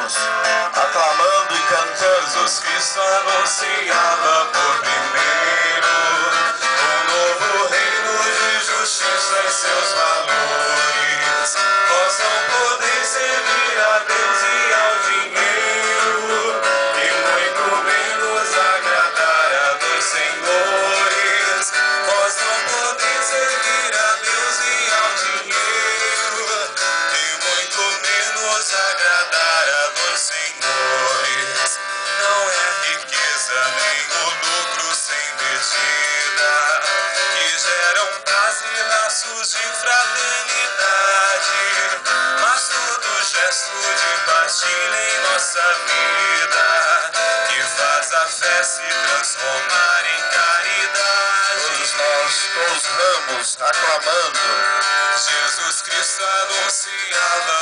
ramos, aclamando e cantando. Jesus Cristo anunciava por primeiro um novo reino de justiça e seus valores. Vós não podeis servir a Deus e ao dinheiro, e muito menos agradar a dois senhores. Vós não podeis servir a Deus e ao dinheiro, e muito menos agradar a dois senhores. Não é a riqueza nem o lucro sem medida que geram paz e laços de fraternidade, mas todo gesto de partilha em nossa vida que faz a fé se transformar em caridade. Todos nós com os ramos, aclamando. Jesus Cristo anunciava